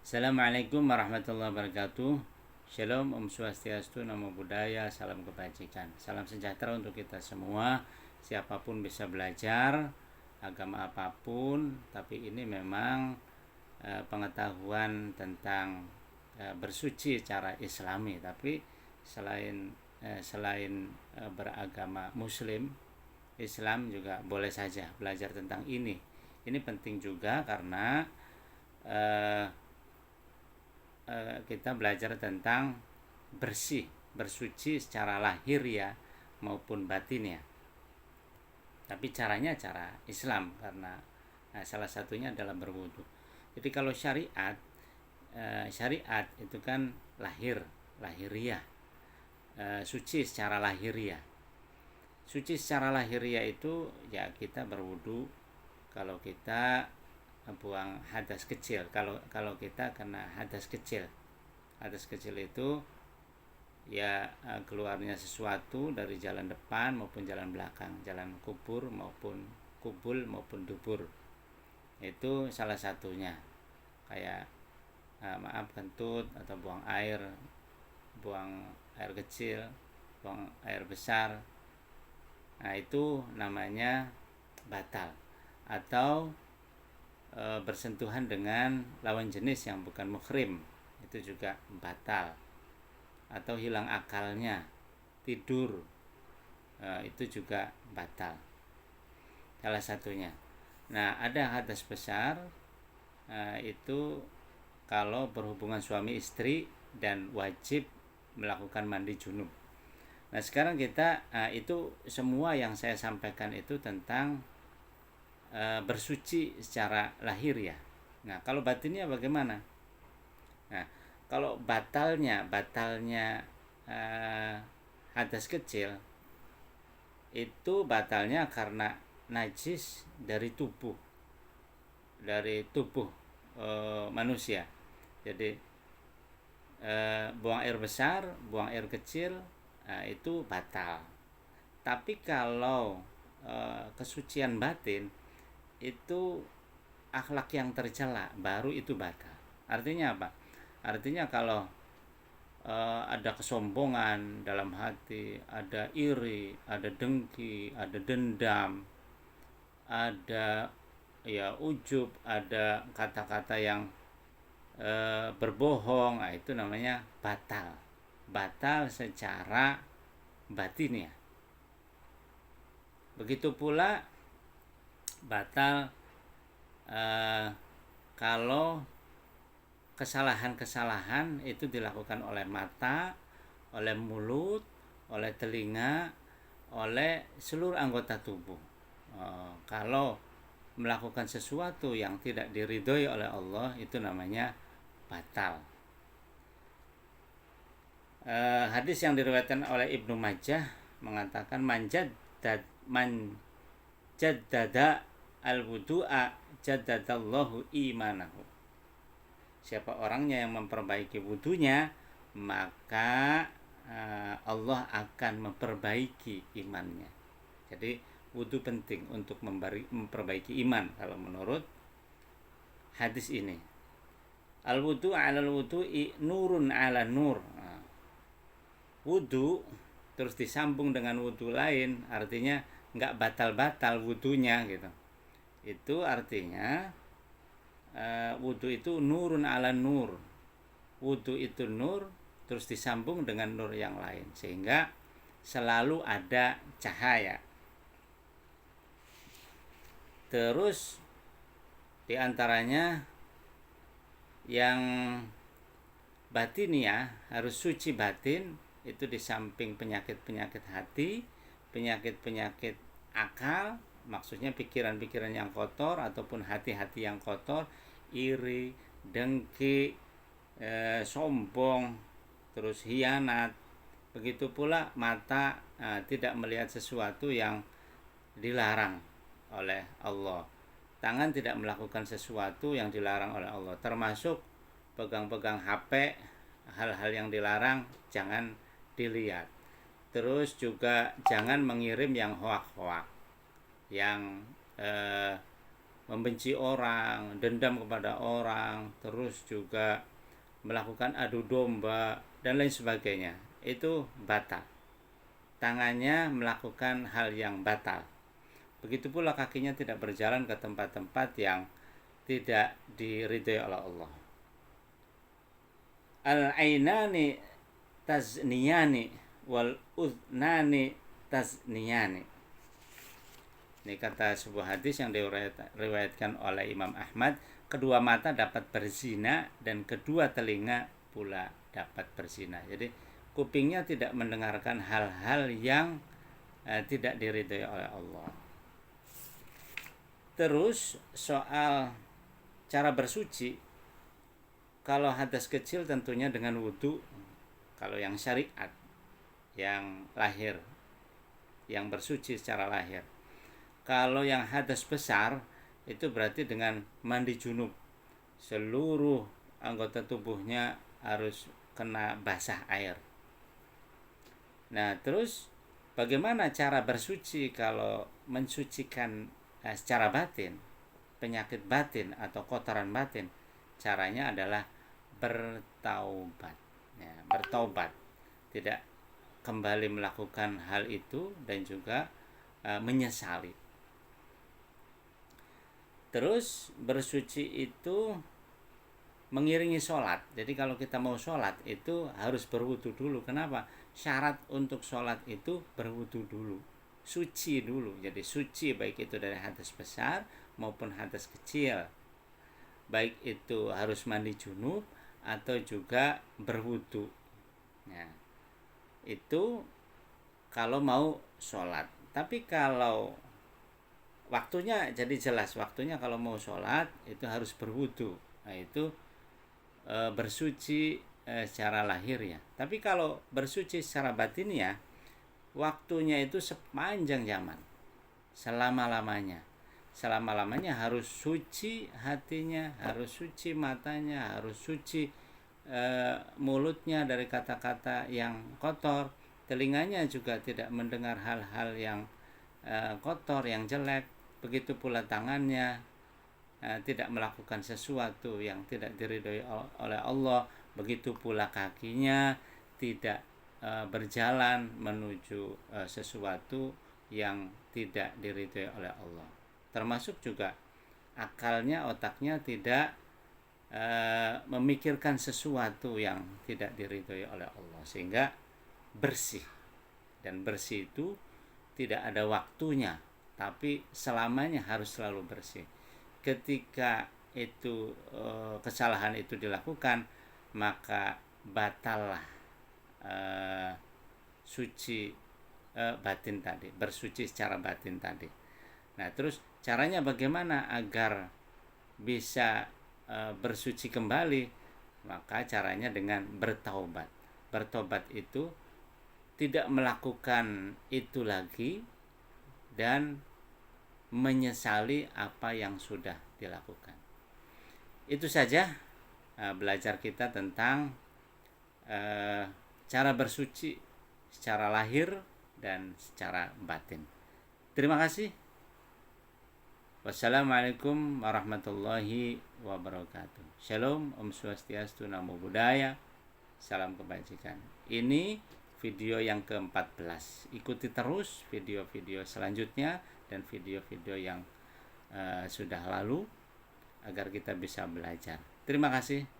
Assalamualaikum warahmatullahi wabarakatuh. Shalom, Om Swastiastu, Namo Buddhaya, salam kebajikan. Salam sejahtera untuk kita semua. Siapapun bisa belajar agama apapun, tapi ini memang pengetahuan tentang bersuci secara Islami. Tapi selain beragama Muslim, Islam juga boleh saja belajar tentang ini. Ini penting juga karena kita belajar tentang bersuci secara lahir ya maupun batin ya. Tapi caranya cara Islam karena salah satunya adalah berwudu. Jadi kalau syariat itu kan lahiriah, suci secara lahiriah. Suci secara lahiriah itu ya kita berwudu kalau kita buang hadas kecil. Kalau kita kena hadas kecil itu ya keluarnya sesuatu dari jalan depan maupun jalan belakang, jalan kubul maupun dubur. Itu salah satunya. Kayak kentut atau buang air kecil, buang air besar. Nah, itu namanya batal. Atau bersentuhan dengan lawan jenis yang bukan muhrim, itu juga batal. Atau hilang akalnya, tidur, itu juga batal, salah satunya. Nah, ada hadas besar, itu kalau berhubungan suami istri dan wajib melakukan mandi junub. Nah, sekarang kita itu semua yang saya sampaikan itu tentang bersuci secara lahir ya. Nah, kalau batinnya bagaimana? Nah, kalau batalnya hadas kecil itu batalnya karena najis dari tubuh manusia. Jadi buang air besar, buang air kecil, itu batal. Tapi kalau kesucian batin itu akhlak yang tercela, baru itu batal. Artinya apa? Artinya kalau ada kesombongan dalam hati, ada iri, ada dengki, ada dendam, ada ya ujub, ada kata-kata yang berbohong, nah, itu namanya batal secara batin ya. Begitu pula batal kalau kesalahan itu dilakukan oleh mata, oleh mulut, oleh telinga, oleh seluruh anggota tubuh. Kalau melakukan sesuatu yang tidak diridhoi oleh Allah, itu namanya batal. Hadis yang diriwayatkan oleh Ibnu Majah mengatakan man jaddada al-wudu'a jaddadallahu imanahu. Siapa orangnya yang memperbaiki wudunya, maka Allah akan memperbaiki imannya. Jadi wudu penting untuk memperbaiki iman kalau menurut hadis ini. Al-wudu 'alal wudu'i nurun 'ala nur. Wudu terus disambung dengan wudu lain, artinya enggak batal-batal wudunya gitu. Itu artinya wudu itu nurun 'ala nur. Wudu itu nur terus disambung dengan nur yang lain sehingga selalu ada cahaya. Terus diantaranya yang batin ya, harus suci batin itu di samping penyakit-penyakit hati, penyakit-penyakit akal, maksudnya pikiran-pikiran yang kotor ataupun hati-hati yang kotor, iri, dengki, sombong, terus hianat. Begitu pula mata tidak melihat sesuatu yang dilarang oleh Allah. Tangan tidak melakukan sesuatu yang dilarang oleh Allah, termasuk pegang-pegang HP, hal-hal yang dilarang jangan dilihat. Terus juga jangan mengirim yang hoak-hoak, yang membenci orang, dendam kepada orang, terus juga melakukan adu domba dan lain sebagainya, itu batal. Tangannya melakukan hal yang batal. Begitu pula kakinya tidak berjalan ke tempat-tempat yang tidak diridhai oleh Allah. Al-ainani tazniyani wal udhnani tazniyani. Ini kata sebuah hadis yang diriwayatkan oleh Imam Ahmad, kedua mata dapat berzina dan kedua telinga pula dapat berzina. Jadi kupingnya tidak mendengarkan hal-hal yang tidak diridhai oleh Allah. Terus soal cara bersuci, kalau hadas kecil tentunya dengan wudhu, kalau yang syariat, yang lahir, yang bersuci secara lahir. Kalau yang hadas besar, itu berarti dengan mandi junub. Seluruh anggota tubuhnya harus kena basah air. Nah, terus bagaimana cara bersuci kalau mensucikan secara batin, penyakit batin atau kotoran batin? Caranya adalah bertaubat. Ya, bertaubat, tidak kembali melakukan hal itu dan juga menyesali. Terus bersuci itu mengiringi sholat. Jadi kalau kita mau sholat itu harus berwudu dulu. Kenapa? Syarat untuk sholat itu berwudu dulu, suci dulu. Jadi suci baik itu dari hadas besar maupun hadas kecil, baik itu harus mandi junub atau juga berwudu. Nah, itu kalau mau sholat. Tapi kalau waktunya, jadi jelas waktunya kalau mau sholat itu harus berwudu. Nah, itu bersuci secara lahir ya. Tapi kalau bersuci secara batin ya, waktunya itu sepanjang zaman, selama-lamanya. Selama-lamanya harus suci hatinya, harus suci matanya, harus suci mulutnya dari kata-kata yang kotor, telinganya juga tidak mendengar hal-hal yang kotor, yang jelek. Begitu pula tangannya tidak melakukan sesuatu yang tidak diridhoi oleh Allah. Begitu pula kakinya tidak berjalan menuju sesuatu yang tidak diridhoi oleh Allah. Termasuk juga akalnya, otaknya tidak memikirkan sesuatu yang tidak diridhoi oleh Allah, sehingga bersih. Dan bersih itu tidak ada waktunya, tapi selamanya harus selalu bersih. Ketika itu kesalahan itu dilakukan, maka batallah suci batin tadi, bersuci secara batin tadi. Nah, terus caranya bagaimana agar bisa bersuci kembali? Maka caranya dengan bertaubat. Bertobat itu tidak melakukan itu lagi dan menyesali apa yang sudah dilakukan. Itu saja belajar kita tentang cara bersuci secara lahir dan secara batin. Terima kasih. Wassalamualaikum warahmatullahi wabarakatuh. Shalom, Om Swastiastu, Namo Buddhaya, salam kebajikan. Ini video yang ke-14. Ikuti terus video-video selanjutnya dan video-video yang sudah lalu agar kita bisa belajar. Terima kasih.